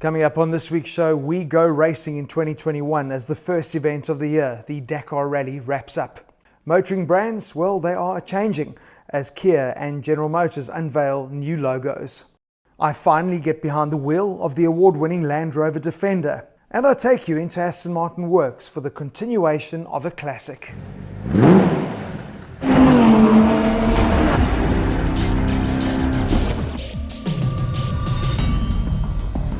Coming up on this week's show, we go racing in 2021 as the first event of the year, the Dakar Rally, wraps up. Motoring brands, well, they are changing as Kia and General Motors unveil new logos. I finally get behind the wheel of the award-winning Land Rover Defender, and I take you into Aston Martin Works for the continuation of a classic.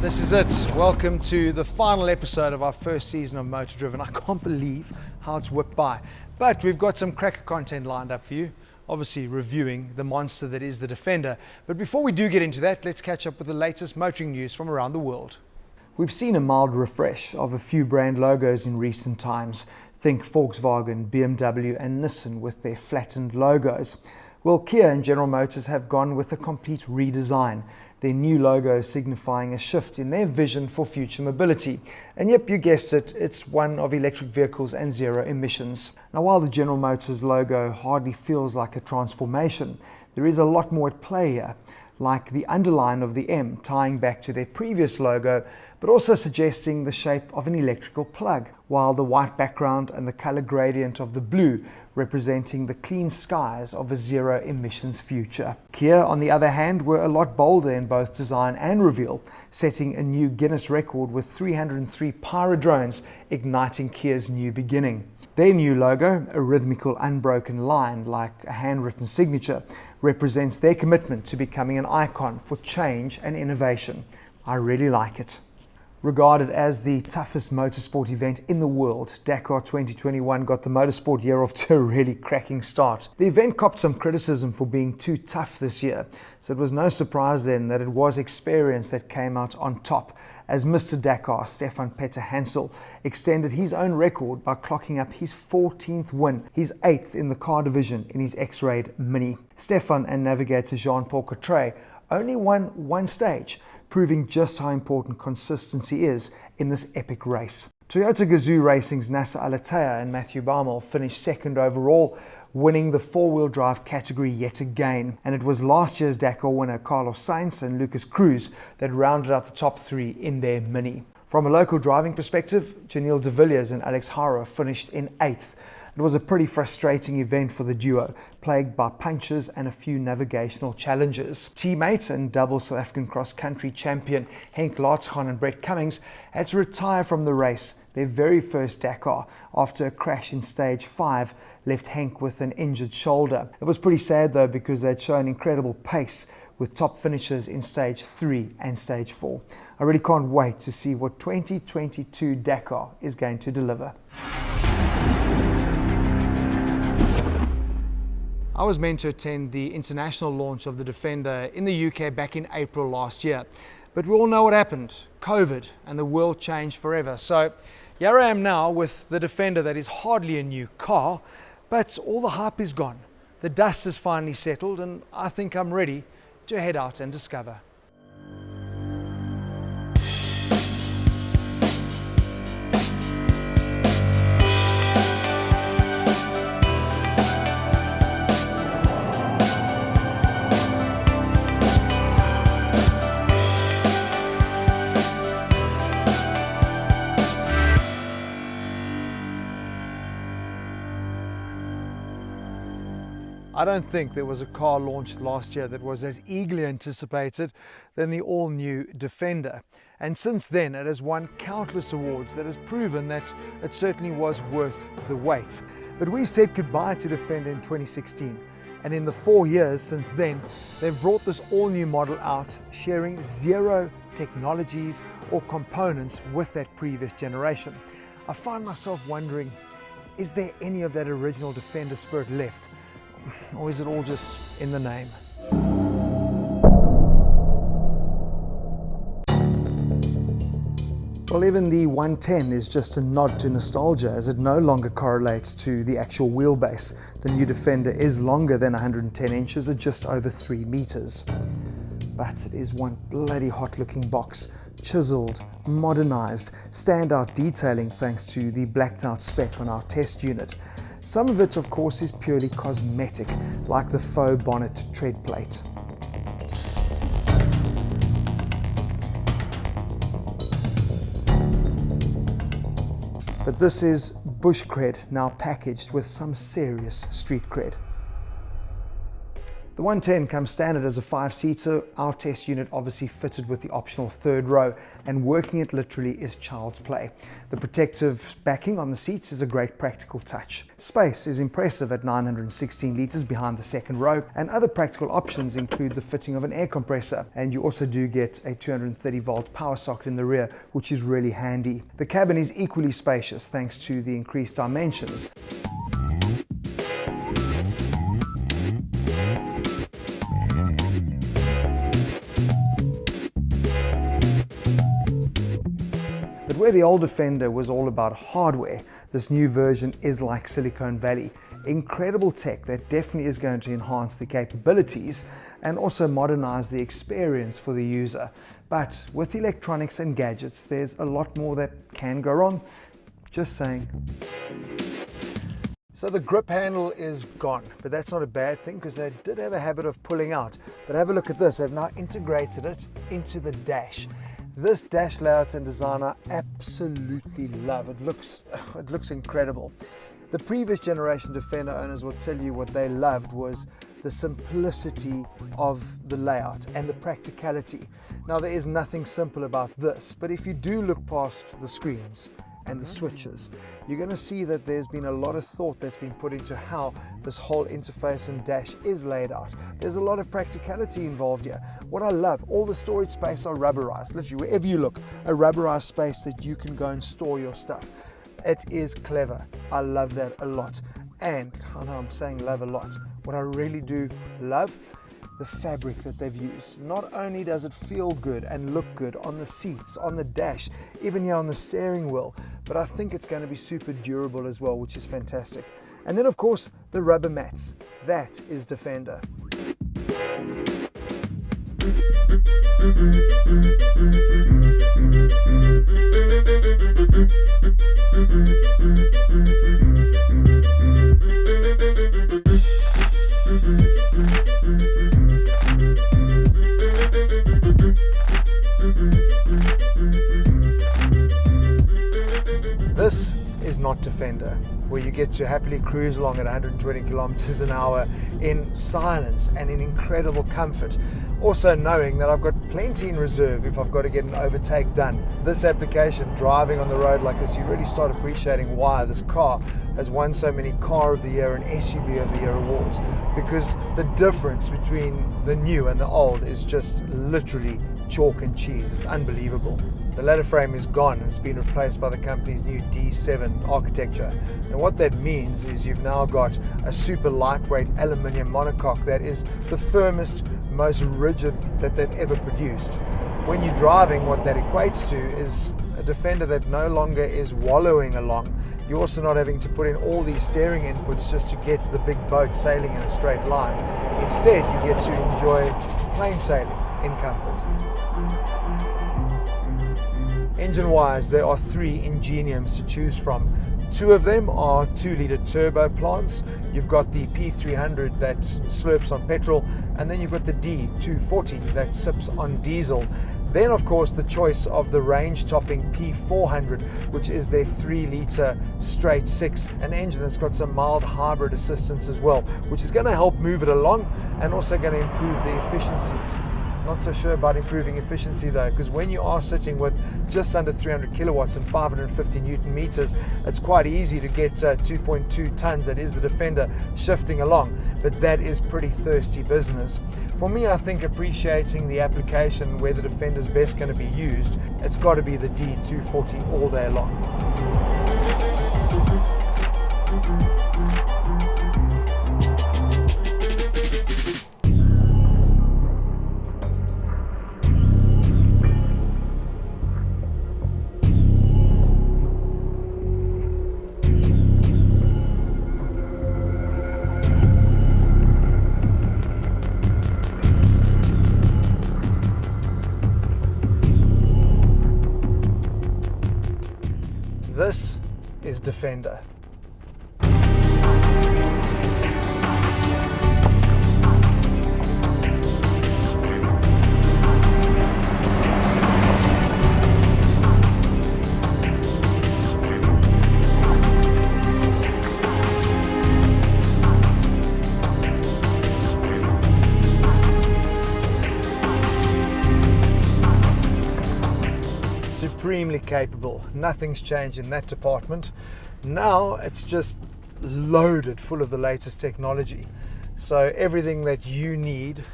This is it. Welcome to the final episode of our first season of Motor Driven. I can't believe how it's whipped by. But we've got some cracker content lined up for you. Obviously reviewing the monster that is the Defender. But before we do get into that, let's catch up with the latest motoring news from around the world. We've seen a mild refresh of a few brand logos in recent times. Think Volkswagen, BMW and Nissan with their flattened logos. Well, Kia and General Motors have gone with a complete redesign. Their new logo signifying a shift in their vision for future mobility. And yep, you guessed it, it's one of electric vehicles and zero emissions. Now, while the General Motors logo hardly feels like a transformation, there is a lot more at play here, like the underline of the M tying back to their previous logo, but also suggesting the shape of an electrical plug, while the white background and the color gradient of the blue representing the clean skies of a zero emissions future. Kia, on the other hand, were a lot bolder in both design and reveal, setting a new Guinness record with 303 pyrodrones igniting Kia's new beginning. Their new logo, a rhythmical unbroken line like a handwritten signature, represents their commitment to becoming an icon for change and innovation. I really like it. Regarded as the toughest motorsport event in the world, Dakar 2021 got the motorsport year off to a really cracking start. The event copped some criticism for being too tough this year, so it was no surprise then that it was experience that came out on top, as Mr. Dakar, Stefan Peter Hansel, extended his own record by clocking up his 14th win, his 8th in the car division in his X-Raid Mini. Stefan and navigator Jean-Paul Cottret only won one stage, proving just how important consistency is in this epic race. Toyota Gazoo Racing's Nasser Al-Attiyah and Matthew Baumel finished second overall, winning the four-wheel drive category yet again. And it was last year's Dakar winner Carlos Sainz and Lucas Cruz that rounded out the top three in their Mini. From a local driving perspective, Janelle de Villiers and Alex Haro finished in 8th. It was a pretty frustrating event for the duo, plagued by punctures and a few navigational challenges. Teammate and double South African cross-country champion Henk Laatschan and Brett Cummings had to retire from the race, their very first Dakar, after a crash in stage 5 left Henk with an injured shoulder. It was pretty sad though, because they'd shown incredible pace with top finishes in stage 3 and stage 4. I really can't wait to see what 2022 Dakar is going to deliver. I was meant to attend the international launch of the Defender in the UK back in April last year. But we all know what happened, COVID, and the world changed forever. So here I am now with the Defender that is hardly a new car, but all the hype is gone. The dust has finally settled and I think I'm ready to head out and discover. I don't think there was a car launched last year that was as eagerly anticipated than the all-new Defender. And since then, it has won countless awards that has proven that it certainly was worth the wait. But we said goodbye to Defender in 2016. And in the 4 years since then, they've brought this all-new model out, sharing zero technologies or components with that previous generation. I find myself wondering, is there any of that original Defender spirit left? Or is it all just in the name? Well, even the 110 is just a nod to nostalgia, as it no longer correlates to the actual wheelbase. The new Defender is longer than 110 inches at just over 3 meters. But it is one bloody hot looking box, chiseled, modernized, standout detailing thanks to the blacked out spec on our test unit. Some of it, of course, is purely cosmetic, like the faux bonnet tread plate. but this is bush cred now packaged with some serious street cred. The 110 comes standard as a 5-seater. Our test unit obviously fitted with the optional third row, and working it literally is child's play. The protective backing on the seats is a great practical touch. Space is impressive at 916 litres behind the second row, and other practical options include the fitting of an air compressor, and you also do get a 230 volt power socket in the rear, which is really handy. The cabin is equally spacious thanks to the increased dimensions. But where the old Defender was all about hardware, this new version is like Silicon Valley. Incredible tech that definitely is going to enhance the capabilities and also modernize the experience for the user. But with electronics and gadgets, there's a lot more that can go wrong. Just saying. So the grip handle is gone, but that's not a bad thing because they did have a habit of pulling out. But have a look at this, they've now integrated it into the dash. This dash layout and design I absolutely love. It looks incredible. The previous generation Defender owners will tell you what they loved was the simplicity of the layout and the practicality. Now there is nothing simple about this, but if you do look past the screens and the switches, you're going to see that there's been a lot of thought that's been put into how this whole interface and dash is laid out. There's a lot of practicality involved here. What I love, all the storage space are rubberized. Literally wherever you look, a rubberized space that you can go and store your stuff. It is clever. I love that a lot. And I know I'm saying love a lot. What I really do love, the fabric that they've used. Not only does it feel good and look good on the seats, on the dash, even here on the steering wheel, but I think it's going to be super durable as well, which is fantastic. And then of course, the rubber mats. That is Defender. This is not Defender, where you get to happily cruise along at 120 kilometers an hour in silence and in incredible comfort. Also knowing that I've got plenty in reserve if I've got to get an overtake done. This application, driving on the road like this, you really start appreciating why this car has won so many Car of the Year and SUV of the Year awards, because the difference between the new and the old is just literally chalk and cheese. It's unbelievable. The ladder frame is gone and it's been replaced by the company's new D7 architecture. And what that means is you've now got a super lightweight aluminium monocoque that is the firmest, most rigid that they've ever produced. When you're driving, what that equates to is a Defender that no longer is wallowing along. You're also not having to put in all these steering inputs just to get the big boat sailing in a straight line. Instead, you get to enjoy plain sailing in comfort. Engine-wise, there are 3 Ingeniums to choose from. 2 of them are 2-litre turbo plants. You've got the P300 that slurps on petrol, and then you've got the D240 that sips on diesel. Then, of course, the choice of the range-topping P400, which is their 3-litre straight 6, an engine that's got some mild hybrid assistance as well, which is going to help move it along and also going to improve the efficiencies. Not so sure about improving efficiency though, because when you are sitting with just under 300 kilowatts and 550 Newton meters, it's quite easy to get 2.2 tons, that is the Defender, shifting along, but that is pretty thirsty business. For me, I think appreciating the application where the Defender is best going to be used, it's got to be the D240 all day long. This is Defender. extremely capable. Nothing's changed in that department. Now it's just loaded full of the latest technology. So everything that you need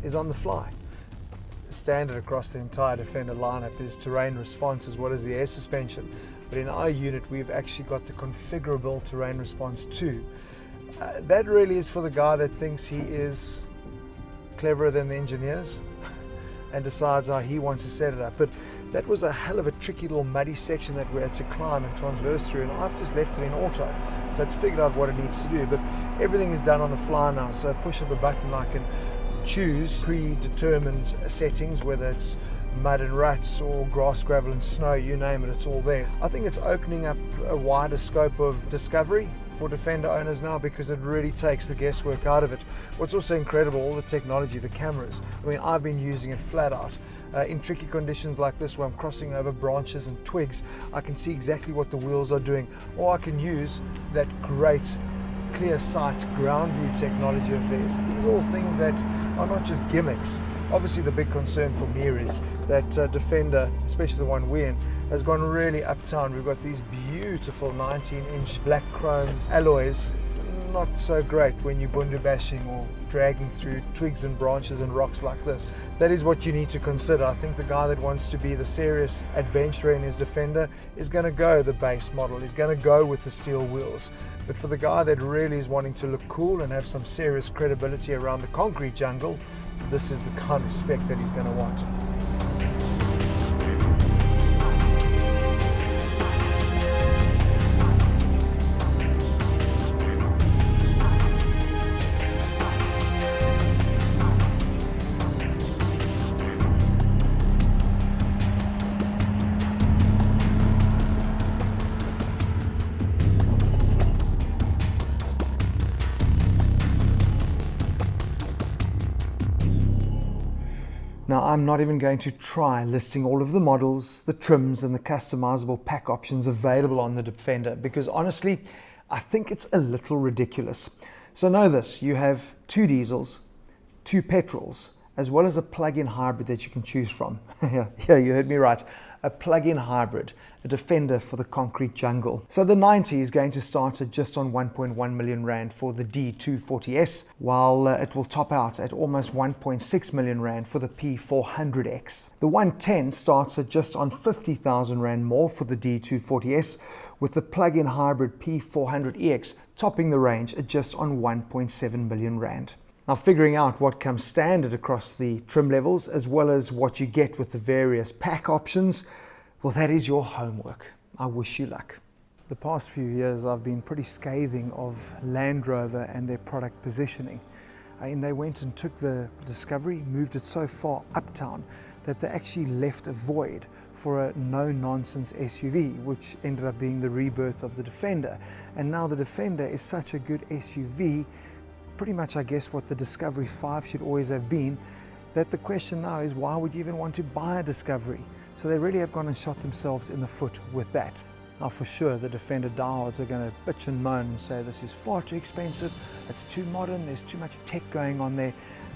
is on the fly. Standard across the entire Defender lineup is terrain response as well as the air suspension. But in our unit, we've actually got the configurable terrain response too. That really is for the guy that thinks he is cleverer than the engineers and decides how he wants to set it up. But that was a hell of a tricky little muddy section that we had to climb and transverse through, and I've just left it in auto. So it's figured out what it needs to do, but everything is done on the fly now. So I push of the button, I can choose predetermined settings, whether it's mud and ruts or grass, gravel and snow, you name it, it's all there. I think it's opening up a wider scope of discovery for Defender owners now, because it really takes the guesswork out of it. What's also incredible, all the technology, the cameras. I mean, I've been using it flat out. In tricky conditions like this, where I'm crossing over branches and twigs, I can see exactly what the wheels are doing, or I can use that great clear sight ground view technology of theirs. These are all things that are not just gimmicks. Obviously the big concern for me is that Defender, especially the one we're in, has gone really uptown. We've got these beautiful 19-inch black chrome alloys. Not so great when you're bundu bashing or dragging through twigs and branches and rocks like this. That is what you need to consider. I think the guy that wants to be the serious adventurer in his Defender is going to go the base model. He's going to go with the steel wheels. But for the guy that really is wanting to look cool and have some serious credibility around the concrete jungle, this is the kind of spec that he's going to want. Now, I'm not even going to try listing all of the models, the trims and the customizable pack options available on the Defender, because honestly, I think it's a little ridiculous. So know this, you have 2 diesels, 2 petrols, as well as a plug-in hybrid that you can choose from. Yeah, you heard me right. A plug-in hybrid, a Defender for the concrete jungle. So the 90 is going to start at just on 1.1 million Rand for the D240S, while it will top out at almost 1.6 million Rand for the P400X. The 110 starts at just on 50,000 Rand more for the D240S, with the plug-in hybrid P400EX topping the range at just on 1.7 million Rand. Now, figuring out what comes standard across the trim levels, as well as what you get with the various pack options, well, that is your homework. I wish you luck. The past few years, I've been pretty scathing of Land Rover and their product positioning. And they went and took the Discovery, moved it so far uptown that they actually left a void for a no-nonsense SUV, which ended up being the rebirth of the Defender. And now the Defender is such a good SUV, pretty much, I guess, what the Discovery 5 should always have been, that the question now is, why would you even want to buy a Discovery? So they really have gone and shot themselves in the foot with that. Now, for sure, the Defender diehards are going to bitch and moan and say this is far too expensive, it's too modern, there's too much tech going on there.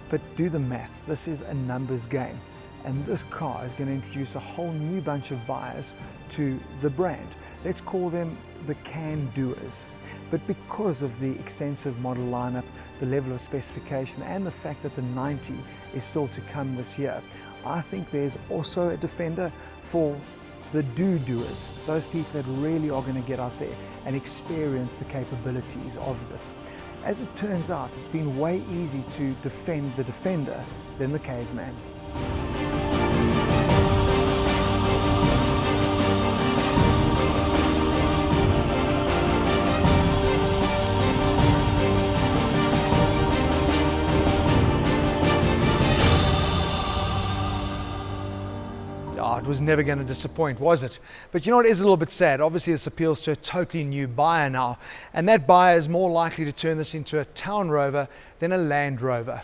But do the math, this is a numbers game. And this car is going to introduce a whole new bunch of buyers to the brand. Let's call them the can-doers. But because of the extensive model lineup, the level of specification, and the fact that the 90 is still to come this year, I think there's also a Defender for the do-doers, those people that really are going to get out there and experience the capabilities of this. As it turns out, it's been way easier to defend the Defender than the Caveman. It was never going to disappoint, was it? But you know what is a little bit sad? Obviously this appeals to a totally new buyer now, and that buyer is more likely to turn this into a town rover than a Land Rover.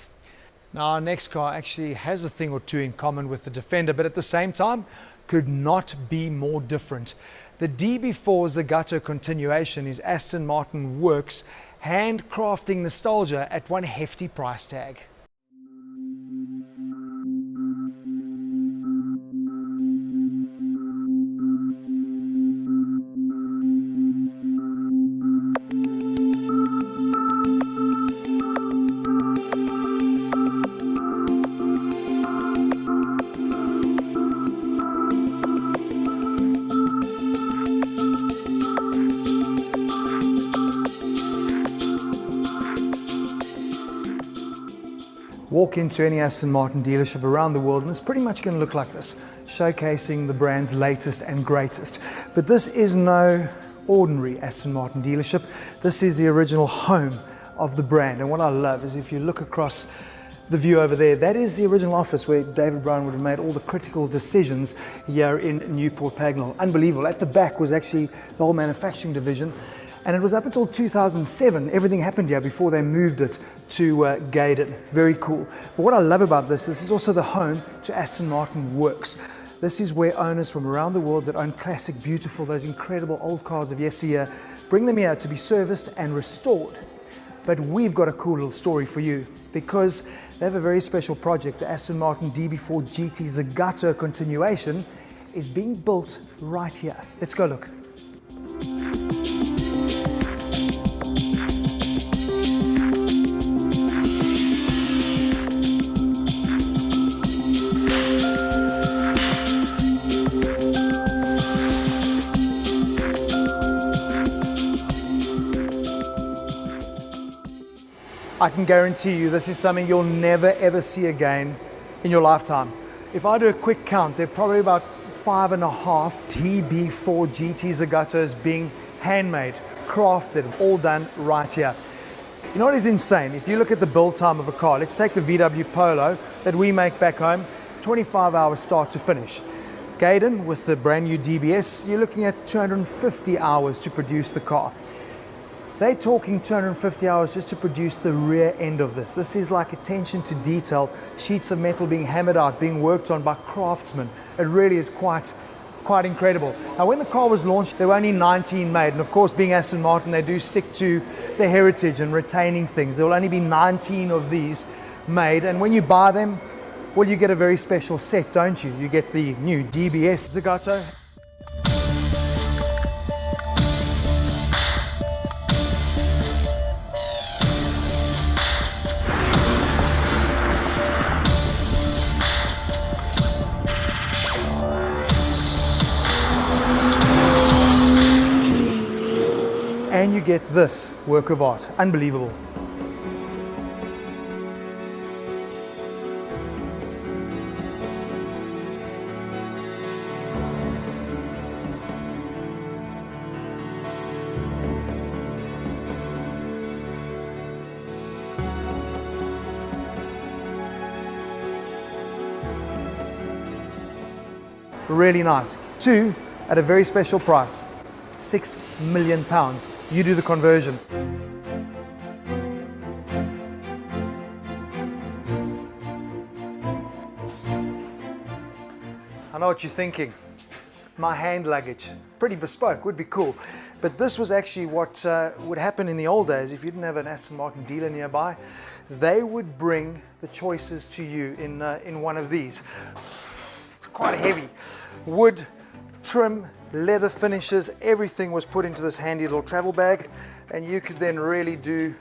Now, our next car actually has a thing or two in common with the Defender, but at the same time could not be more different. The DB4 Zagato continuation is Aston Martin Works, handcrafting nostalgia at one hefty price tag. walk into any Aston Martin dealership around the world and it's pretty much going to look like this, showcasing the brand's latest and greatest. But this is no ordinary Aston Martin dealership. This is the original home of the brand, and what I love is if you look across the view over there, that is the original office where David Brown would have made all the critical decisions here in Newport Pagnell. Unbelievable. At the back was actually the whole manufacturing division, and it was up until 2007 everything happened here before they moved it to Gaydon. Very cool. But what I love about this is also the home to Aston Martin Works. This is where owners from around the world that own classic, beautiful, those incredible old cars of yesteryear, bring them here to be serviced and restored. But we've got a cool little story for you, because they have a very special project. The Aston Martin DB4 GT Zagato continuation is being built right here. Let's go look. I can guarantee you this is something you'll never ever see again in your lifetime. If I do a quick count, there are probably about 5.5 DB4 GT Zagatos being handmade, crafted, all done right here. You know what is insane? If you look at the build time of a car, let's take the VW Polo that we make back home, 25 hours start to finish. Gaydon with the brand new DBS, you're looking at 250 hours to produce the car. They're talking 250 hours just to produce the rear end of this. This is like attention to detail, sheets of metal being hammered out, being worked on by craftsmen. It really is quite incredible. Now, when the car was launched, there were only 19 made. And of course, being Aston Martin, they do stick to their heritage and retaining things. There will only be 19 of these made. And when you buy them, well, you get a very special set, don't you? You get the new DBS Zagato. And you get this work of art. Unbelievable. Really nice. Two at a very special price. £6 million. You do the conversion. I know what you're thinking. My hand luggage, pretty bespoke, would be cool. But this was actually what would happen in the old days. If you didn't have an Aston Martin dealer nearby, they would bring the choices to you in one of these. Quite heavy. Wood, trim, leather finishes, everything was put into this handy little travel bag, and you could then really do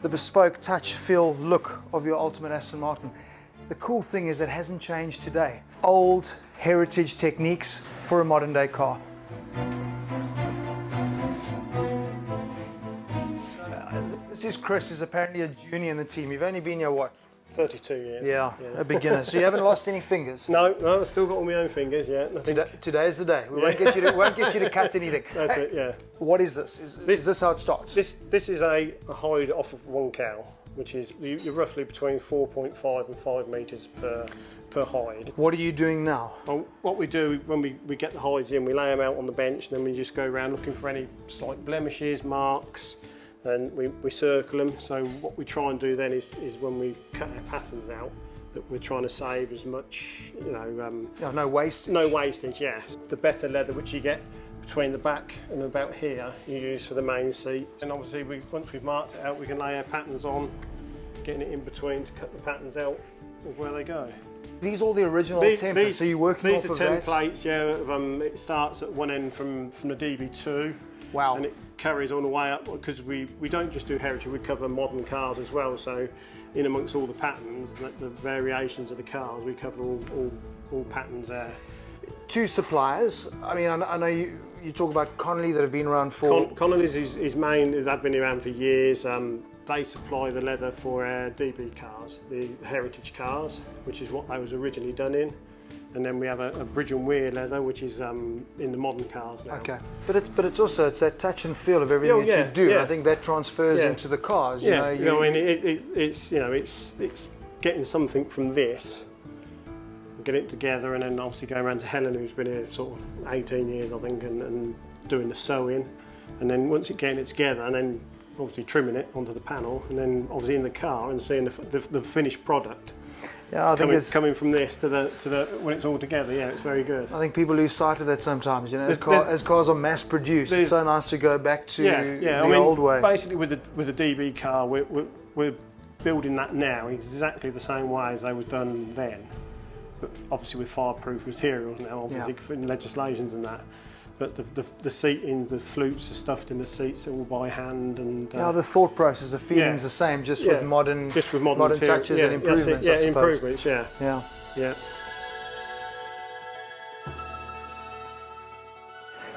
the bespoke touch, feel, look of your ultimate Aston Martin. The cool thing is it hasn't changed today. Old heritage techniques for a modern day car. So, this is Chris, who's apparently a junior in the team. You've only been here, what? 32 years. Yeah, a beginner. So you haven't lost any fingers? No, I've still got all my own fingers, yeah. Today's the day. We won't get you to cut anything. That's it, yeah. What is this? Is this how it starts? This is a hide off of one cow, which is you're roughly between 4.5 and 5 metres per hide. What are you doing now? Well, what we do when we get the hides in, we lay them out on the bench, and then we just go around looking for any slight blemishes, marks, and we circle them. So what we try and do then is when we cut our patterns out, that we're trying to save as much, no wastage. No wastage, yes. The better leather which you get between the back and about here, you use for the main seat. And obviously once we've marked it out, we can lay our patterns on, getting it in between to cut the patterns out of where they go. These are all the original templates, so you're working off of that? These are templates, yeah. It starts at one end from the DB2. Wow. And it carries all the way up, because we don't just do heritage, we cover modern cars as well. So in amongst all the patterns, the variations of the cars, we cover all patterns there. Two suppliers. I mean, I know you talk about Connolly that have been around for... Connolly's is main, they've been around for years. they supply the leather for our DB cars, the heritage cars, which is what they was originally done in. And then we have a bridge and weir leather, which is in the modern cars now. Okay, but it's also that touch and feel of everything that you do. I think that transfers into the cars. You know, I mean, it's getting something from this, get it together, and then obviously going around to Helen, who's been here sort of 18 years, I think, and doing the sewing, and then once getting it together, and then obviously trimming it onto the panel, and then obviously in the car and seeing the finished product. Yeah, I think it's coming from this to the when it's all together. Yeah, it's very good. I think people lose sight of that sometimes. You know, as cars are mass produced, it's so nice to go back to the old way. Basically, with the DB car, we're building that now exactly the same way as they were done then, but obviously with fireproof materials now, obviously in legislations and that. But the seating, the flutes are stuffed in the seats all by hand, and the thought process, the feeling's the same, just with modern touches and improvements. I suppose. Improvements. Yeah. You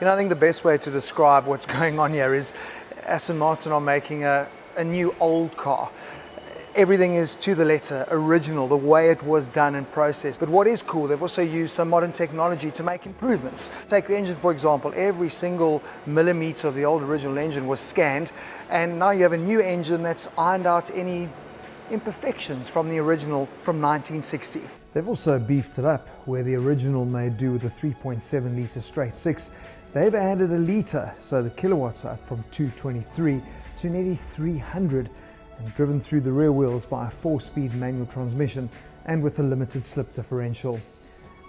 know, I think the best way to describe what's going on here is Aston Martin are making a new old car. Everything is to the letter original, the way it was done and processed. But what is cool, they've also used some modern technology to make improvements. Take the engine, for example. Every single millimeter of the old original engine was scanned, and now you have a new engine that's ironed out any imperfections from the original from 1960. They've also beefed it up. Where the original made do with a 3.7 litre straight six, they've added a litre, so the kilowatts are up from 223 to nearly 300. And driven through the rear wheels by a 4-speed manual transmission and with a limited slip differential.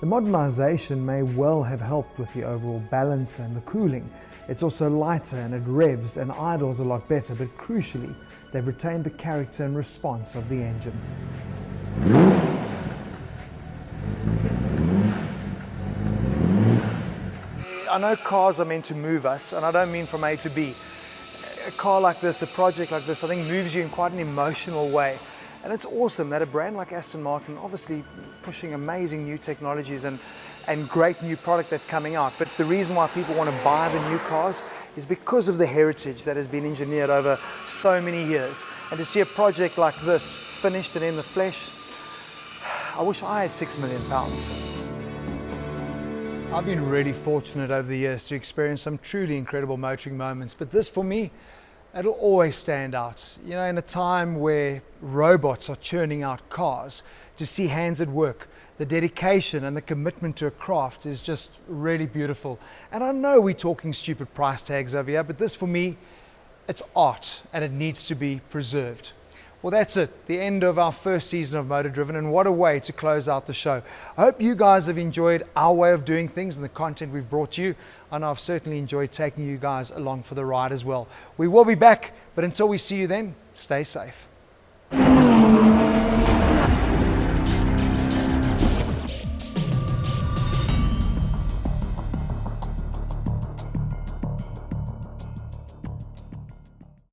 The modernisation may well have helped with the overall balance and the cooling. It's also lighter and it revs and idles a lot better, but crucially, they've retained the character and response of the engine. I know cars are meant to move us, and I don't mean from A to B. A car like this, a project like this, I think moves you in quite an emotional way. And it's awesome that a brand like Aston Martin, obviously pushing amazing new technologies and great new product that's coming out. But the reason why people want to buy the new cars is because of the heritage that has been engineered over so many years. And to see a project like this finished and in the flesh, I wish I had £6 million. I've been really fortunate over the years to experience some truly incredible motoring moments, but this for me, it'll always stand out. You know, in a time where robots are churning out cars, to see hands at work, the dedication and the commitment to a craft is just really beautiful. And I know we're talking stupid price tags over here, but this for me, it's art and it needs to be preserved. Well, that's it, the end of our first season of Motor Driven, and what a way to close out the show. I hope you guys have enjoyed our way of doing things and the content we've brought you, and I've certainly enjoyed taking you guys along for the ride as well. We will be back, but until we see you then, stay safe.